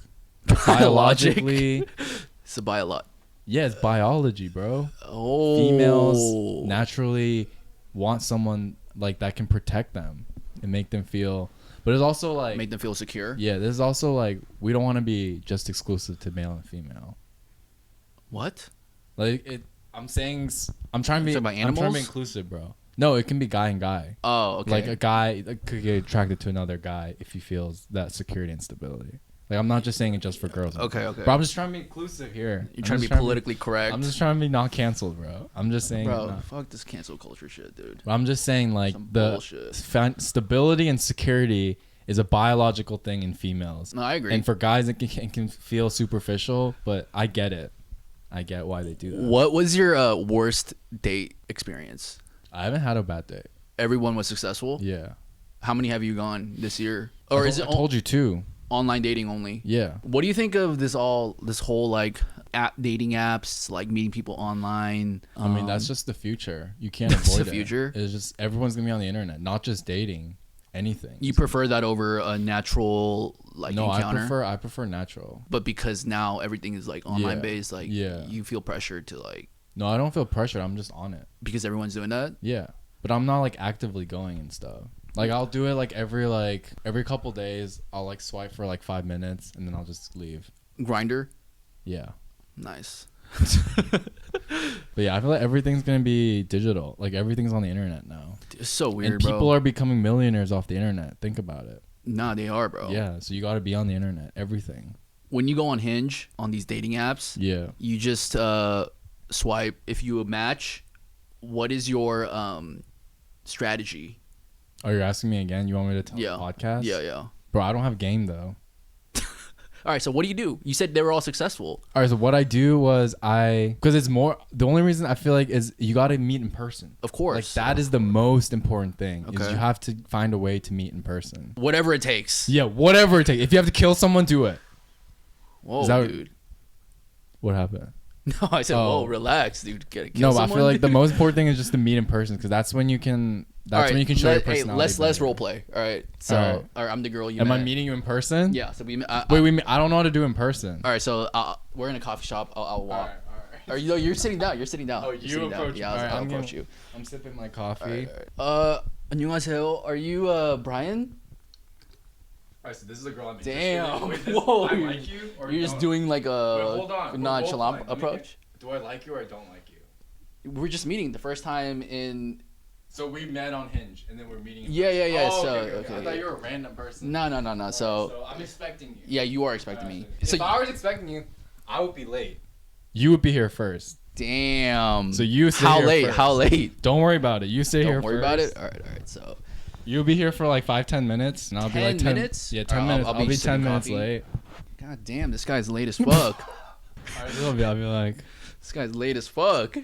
Biologically, it's a biolog. Yeah, it's biology, bro. Oh. Females naturally want someone like that can protect them and make them feel. But it's also like make them feel secure. Yeah, this is also like we don't want to be just exclusive to male and female. What? Like I'm trying to be inclusive, bro. No, it can be guy and guy. Oh, okay. Like a guy could get attracted to another guy if he feels that security and stability. Like I'm not just saying it just for girls. Okay. But I'm just trying to be inclusive here. You're trying to be politically correct. I'm just trying to be not canceled, bro. I'm just saying. Bro, fuck this cancel culture shit, dude. I'm just saying like the stability and security is a biological thing in females. No, I agree. And for guys, it can feel superficial, but I get it. I get why they do that. What was your worst date experience? I haven't had a bad date. Everyone was successful? Yeah. How many have you gone this year? Or I told you two. Online dating only. Yeah. What do you think of this whole like dating apps, like meeting people online? I mean, that's just the future. You can't avoid it. The future. It's just everyone's gonna be on the internet, not just dating, anything. You prefer that over a natural encounter? No, I prefer natural. But because now everything is like online based, like you feel pressured to like. No, I don't feel pressured. I'm just on it. Because everyone's doing that. Yeah, but I'm not like actively going and stuff. Like I'll do it like every couple days. I'll like swipe for like 5 minutes and then I'll just leave. Grinder? Yeah. Nice. But yeah, I feel like everything's gonna be digital. Like everything's on the internet now. It's so weird, and people are becoming millionaires off the internet. Think about it. Nah, they are, bro. Yeah, so you got to be on the internet. Everything. When you go on Hinge on these dating apps, you just swipe. If you match, what is your strategy? Oh, you're asking me again? You want me to tell the podcast? Yeah. Bro, I don't have game though. All right, so what do you do? You said they were all successful. All right, so what I do was because it's more, the only reason I feel like is you got to meet in person. Of course. Like that is the most important thing. Okay. Is you have to find a way to meet in person. Whatever it takes. Yeah, whatever it takes. If you have to kill someone, do it. Whoa, dude. What happened? No, I said, whoa, relax, dude. Kill no, but someone? I feel like the most important thing is just to meet in person because that's when you can. That's when you can show your personality. Hey, let's role play. All right. So, all right, I'm the girl you Am met. I meeting you in person? Yeah. So we. I don't know how to do in person. All right. So we're in a coffee shop. I'll walk. All right. You're sitting down. You're sitting down. Oh, you approach me. Yeah, I'll approach you. I'm sipping my coffee. All right. 안녕하세요. Are you Brian? Alright, so this is a girl I'm Damn. interested in. Whoa. I like you, or you're just doing like a nonchalant approach? Do I like you or I don't like you? We're just meeting the first time in. So we met on Hinge, and then we're meeting. Yeah. Oh, so okay. I thought you were a random person. No. So I'm expecting you. Yeah, you are expecting me. If I was expecting you, I would be late. You would be here first. Damn. So you sit here first. How late? Don't worry about it. You sit here first. Don't worry about it. All right. So you'll be here for like 5-10 minutes, and I'll be like 10 minutes. Yeah, 10 minutes. I'll be 10 minutes late. God damn, this guy's late as fuck. I'll be like, this guy's late as fuck.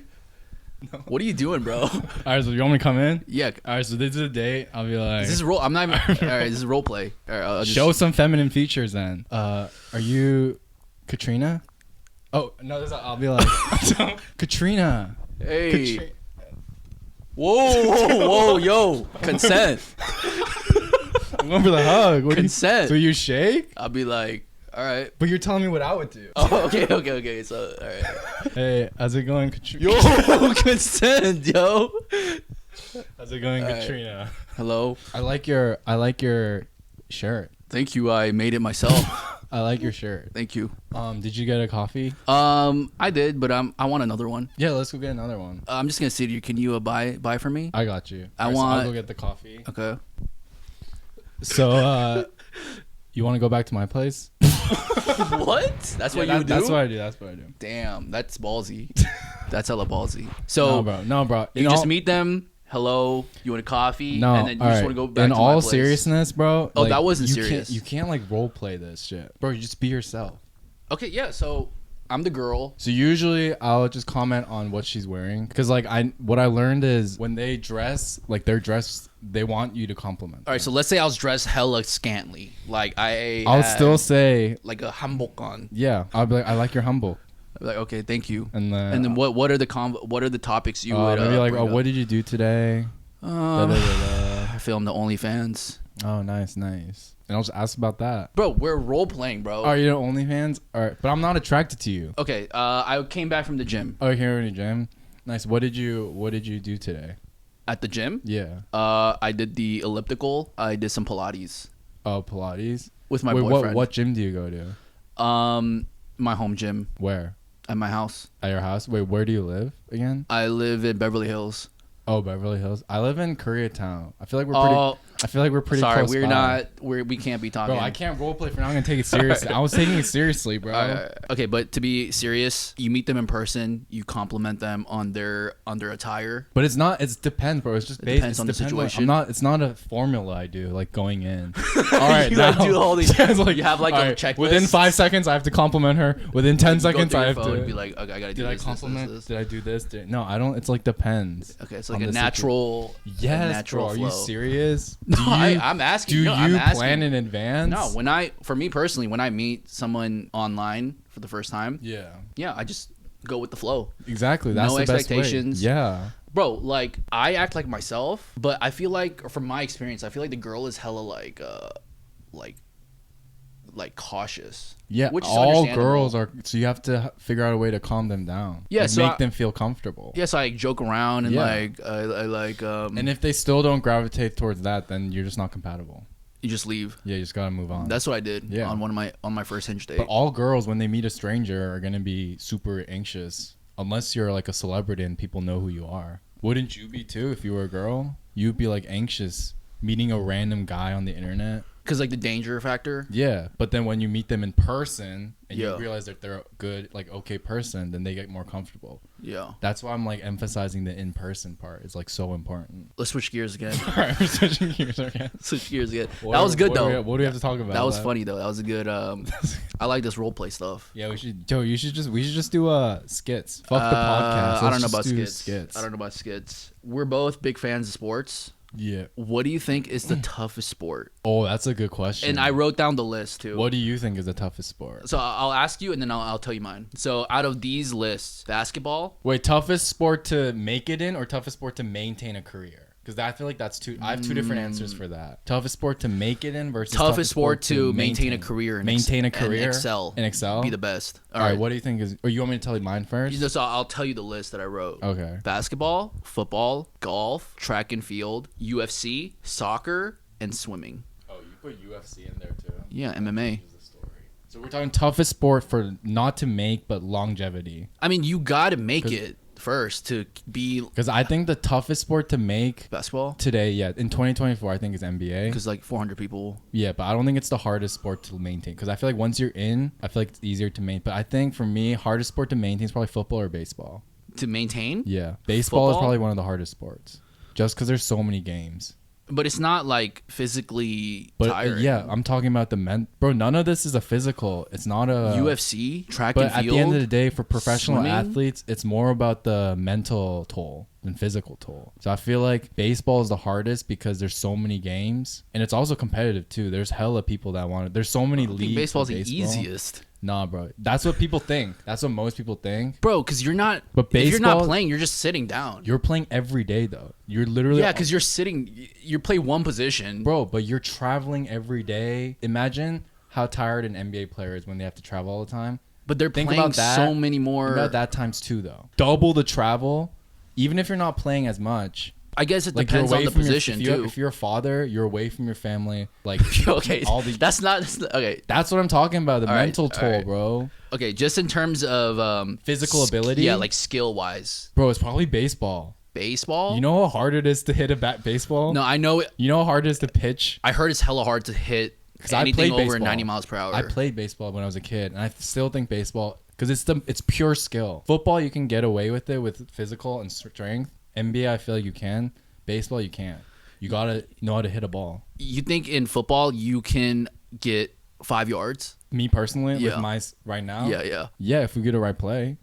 No. What are you doing, bro? All right, so you want me to come in? Yeah. All right, so this is a date. I'll be like, this is role. I'm not even. All right, this is role play. All right, I'll just show some feminine features then. Are you Katrina? Oh no, I'll be like Katrina. Hey. Whoa, yo, consent. I'm going for the hug. Consent. So you shake? I'll be like, all right. But you're telling me what I would do. Oh, okay. So, all right. Hey, how's it going, Katrina? Yo, consent, yo. How's it going, Katrina? Hello. I like your shirt. Thank you. I made it myself. I like your shirt. Thank you. Did you get a coffee? I did, but I want another one. Yeah, let's go get another one. I'm just gonna say to you, can you buy for me? I got you. I'll go get the coffee. Okay. So, you want to go back to my place? What? That's what you do? That's what I do. Damn, that's ballsy. That's hella ballsy. So, no, bro. You just meet them. Hello, you want a coffee? No, and then you just want to go back in to all my place. seriousness, bro. Oh, that wasn't serious. You can't like role play this shit, bro. You just be yourself. Okay, yeah. So I'm the girl. So usually I'll just comment on what she's wearing, because like what I learned is when they dress, like their dress, they want you to compliment them. All right, so let's say I was dressed hella scantily, like I'll still say like a hanbok on. Yeah, I'll be like, I like your hanbok. Like, okay, thank you. And then what are the topics you would maybe like, what did you do today? I filmed the OnlyFans. Oh, nice. And I'll just ask about that. Bro, we're role playing, bro. Are you OnlyFans? All right, but I'm not attracted to you. Okay, I came back from the gym. Oh, here in the gym. Nice. What did you do today? At the gym? Yeah. I did the elliptical. I did some Pilates. Oh, Pilates? With my boyfriend. What gym do you go to? My home gym. Where? At my house. At your house? Wait, where do you live again? I live in Beverly Hills. Oh, Beverly Hills. I live in Koreatown. I feel like we're pretty. Sorry, close by. we can't be talking. Bro, I can't roleplay for now. I'm gonna take it seriously. I was taking it seriously, bro. Okay, but to be serious, you meet them in person. You compliment them on their attire. But it's not. It depends, bro. It's just depends on the situation. It's not a formula I do like going in. All right, you gotta do all these. Like, you have like a checklist. Within 5 seconds, I have to compliment her. Within 10 seconds, I have to be like, okay, I gotta do this. Did I compliment? This. Did I do this? No, I don't. It's like depends. Okay, it's like a natural. Yes, natural bro. flow. Are you serious? No, I'm asking. Do you plan in advance? No, for me personally, when I meet someone online for the first time, yeah, I just go with the flow. Exactly. That's no the expectations. Best way. Yeah. Bro, like I act like myself, but I feel like from my experience, I feel like the girl is hella like cautious. Yeah, which is all girls are. So you have to figure out a way to calm them down. Yeah, so make them feel comfortable. Yeah, so I joke around and I like. And if they still don't gravitate towards that, then you're just not compatible. You just leave. Yeah, you just gotta move on. That's what I did on my first Hinge date. But all girls, when they meet a stranger, are gonna be super anxious unless you're like a celebrity and people know who you are. Wouldn't you be too if you were a girl? You'd be like anxious meeting a random guy on the internet. Because like the danger factor. Yeah, but then when you meet them in person and you realize that they're a good, like okay person, then they get more comfortable. Yeah, that's why I'm like emphasizing the in-person part. It's like so important. Let's switch gears again. All right, we're switching gears again. Switch gears again. That was good though. What do we have to talk about? That was funny though. That was a good. I like this role play stuff. Yeah, we should. Joe, we should just do skits. Fuck the podcast. I don't know about skits. I don't know about skits. We're both big fans of sports. Yeah. What do you think is the toughest sport? Oh, that's a good question. And I wrote down the list too. What do you think is the toughest sport? So I'll ask you and then I'll tell you mine. So out of these lists, basketball. Wait, toughest sport to make it in or toughest sport to maintain a career? Because I feel like that's two. I have two different answers for that. Toughest sport to make it in versus toughest sport to maintain a career. And excel. And excel. Be the best. All right. What do you think is? Or you want me to tell you mine first? So I'll tell you the list that I wrote. Okay. Basketball, football, golf, track and field, UFC, soccer, and swimming. Oh, you put UFC in there too. Yeah, MMA. So we're talking toughest sport for not to make but longevity. I mean, you got to make it first to be, because I think the toughest sport to make basketball today, in 2024, I think is NBA, because like 400 people. Yeah, but I don't think it's the hardest sport to maintain, because I feel like once you're in, I feel like it's easier to maintain. But I think for me, hardest sport to maintain is probably football or baseball. To maintain? Yeah, baseball is probably one of the hardest sports, just because there's so many games. But it's not like physically tiring. Yeah, I'm talking about bro, none of this is a physical. It's not a UFC, track and field. But at the end of the day, for professional athletes, it's more about the mental toll than physical toll. So I feel like baseball is the hardest because there's so many games, and it's also competitive too. There's hella people that want it. There's so many leagues. I think baseball's the easiest. Nah, bro. That's what people think. That's what most people think. Bro, because you're not... But baseball, if you're not playing, you're just sitting down. You're playing every day, though. You're literally... Yeah, because you're sitting... You play one position. Bro, but you're traveling every day. Imagine how tired an NBA player is when they have to travel all the time. But they're playing so many more... Think about that times two, though. Double the travel. Even if you're not playing as much... I guess it depends on the position too. If you're a father, you're away from your family. Like okay, that's not okay. That's what I'm talking about. The mental toll, bro. Okay, just in terms of physical ability. Yeah, like skill wise. Bro, it's probably baseball. Baseball? You know how hard it is to hit a baseball? No, I know it. You know how hard it is to pitch? I heard it's hella hard to hit anything over 90 miles per hour. I played baseball when I was a kid, and I still think baseball, because it's pure skill. Football, you can get away with it with physical and strength. NBA, I feel like you can. Baseball, you can't. You gotta know how to hit a ball. You think in football you can get 5 yards? Me personally, with my right now? Yeah, if we get a right play.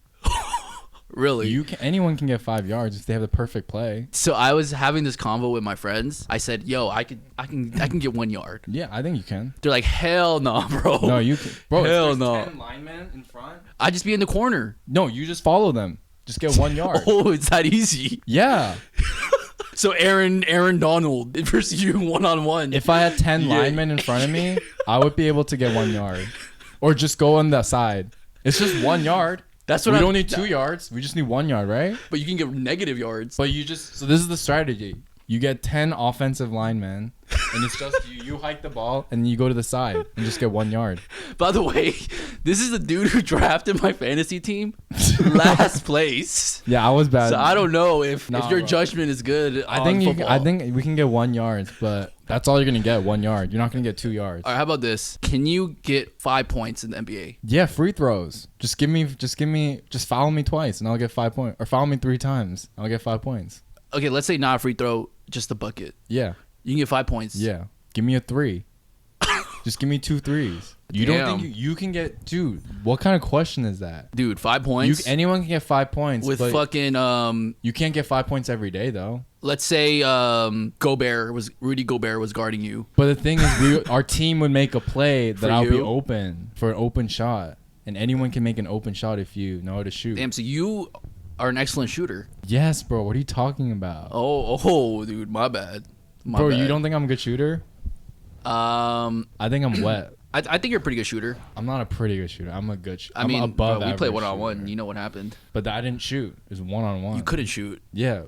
Really? Anyone can get 5 yards if they have the perfect play. So I was having this convo with my friends. I said, "Yo, I can get 1 yard." Yeah, I think you can. They're like, "Hell no, bro." No, you can. Bro, hell no. 10 linemen in front. I just be in the corner. No, you just follow them. Just get 1 yard. Oh, it's that easy. Yeah. So Aaron Donald versus you 1-on-1. If I had 10 linemen in front of me, I would be able to get 1 yard, or just go on the side. It's just 1 yard. That's what we don't need 2 yards. We just need 1 yard, right? But you can get negative yards. But so this is the strategy. You get 10 offensive linemen, and it's just you hike the ball, and you go to the side and just get 1 yard. By the way, this is the dude who drafted my fantasy team last place. Yeah, I was bad. So I don't know if your judgment is good. I think we can get 1 yard, but that's all you're gonna get, 1 yard. You're not gonna get 2 yards. All right, how about this? Can you get 5 points in the NBA? Yeah, free throws. Just foul me twice, and I'll get 5 points. Or foul me 3 times, I'll get 5 points. Okay, let's say not a free throw, just a bucket. Yeah. You can get 5 points. Yeah. Give me a 3. Just give me 2 threes. You don't think you can get... Dude, what kind of question is that? Dude, 5 points? Anyone can get 5 points. With fucking... You can't get 5 points every day, though. Let's say Rudy Gobert was guarding you. But the thing is, our team would make a play that I'll be open for an open shot. And anyone can make an open shot if you know how to shoot. Damn, so you... are an excellent shooter. Yes, bro. What are you talking about? Oh, dude, my bad. Bro, you don't think I'm a good shooter? I think I'm wet. I think you're a pretty good shooter. I'm not a pretty good shooter. I'm a good shooter. I mean, above we play 1-on-1. You know what happened. But I didn't shoot. It was 1-on-1. You couldn't shoot. Yeah,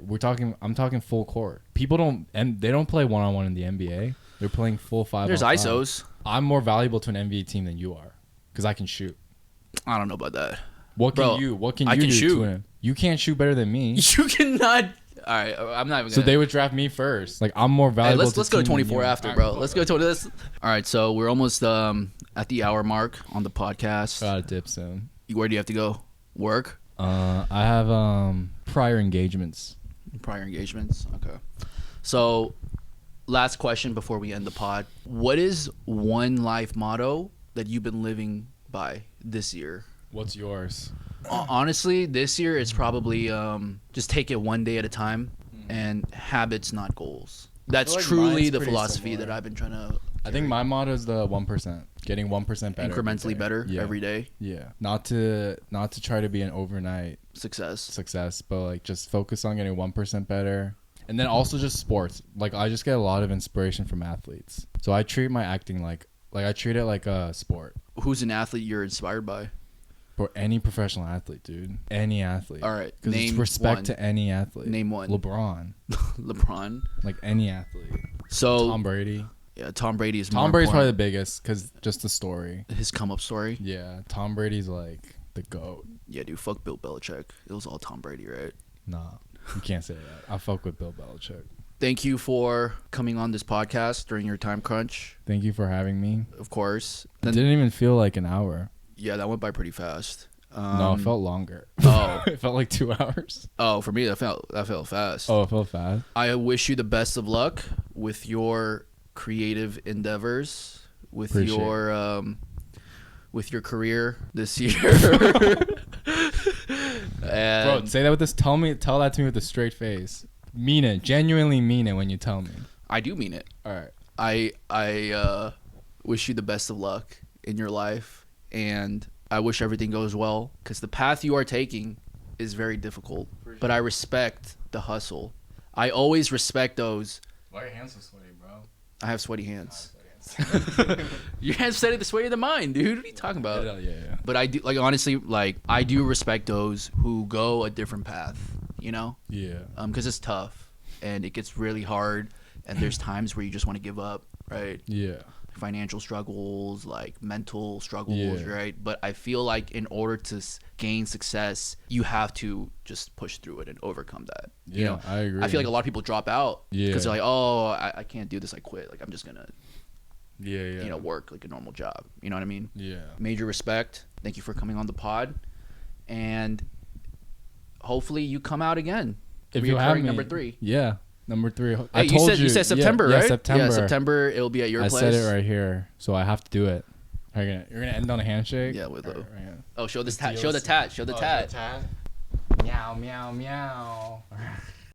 I'm talking full court. People they don't play 1-on-1 in the NBA. They're playing full 5-on-5. There's ISOs. I'm more valuable to an NBA team than you are, because I can shoot. I don't know about that. What can you do shoot. to him? You can't shoot better than me. You cannot. All right, I'm not even. So they would draft me first. Like I'm more valuable. Hey, let's go to 24 after, bro. Let's go to this. All right, so we're almost at the hour mark on the podcast. Gotta dip soon. Where do you have to go? Work? I have prior engagements. Prior engagements. Okay. So, last question before we end the pod. What is one life motto that you've been living by this year? What's yours? Honestly, this year it's probably just take it one day at a time and habits, not goals. That's like truly the philosophy that I've been trying to. I think my motto is the 1%, getting 1% better, incrementally better every day. Yeah, not to try to be an overnight success, but like just focus on getting 1% better. And then also just sports. Like I just get a lot of inspiration from athletes. So I treat my acting like I treat it like a sport. Who's an athlete you're inspired by? For any professional athlete, dude. Any athlete. All right. Because it's respect one. To any athlete. Name one. LeBron. LeBron. Like any athlete. So Tom Brady. Yeah, Tom Brady is. Tom Brady's probably the biggest because just the story. His come up story. Yeah, Tom Brady's like the GOAT. Yeah, dude. Fuck Bill Belichick. It was all Tom Brady, right? Nah, you can't say that. I fuck with Bill Belichick. Thank you for coming on this podcast during your time crunch. Thank you for having me. Of course. It didn't even feel like an hour. Yeah, that went by pretty fast. No, it felt longer. Oh. It felt like 2 hours. Oh, for me, that felt fast. Oh, it felt fast. I wish you the best of luck with your creative endeavors, with your career this year. Bro, say that with this. Tell that to me with a straight face. Mean it. Genuinely mean it when you tell me. I do mean it. All right. I wish you the best of luck in your life, and I wish everything goes well, because the path you are taking is very difficult. Sure. But I respect the hustle. I always respect those. Why are your hands so sweaty, bro? I have sweaty hands. Your hands steady the sweatier than mine, dude. What are you talking about? Yeah. But I do, like, honestly, like, I do respect those who go a different path, you know? Yeah. Because it's tough, and it gets really hard, and there's times where you just want to give up, right? Yeah. Financial struggles, like mental struggles, right? But I feel like in order to gain success, you have to just push through it and overcome that. Yeah, you know? I agree. I feel like a lot of people drop out because they're like, oh, I can't do this. I quit. Like, I'm just gonna, work like a normal job. You know what I mean? Yeah. Major respect. Thank you for coming on the pod, and hopefully you come out again. If you have me, number 3. Yeah. Number 3. Hey, I told you said September, right? Yeah, September. Yeah, September. It'll be at your place. I said it right here, so I have to do it. You're gonna end on a handshake. Yeah, with right. Oh, show this tat. Show the tat. Show the tat. Meow meow meow.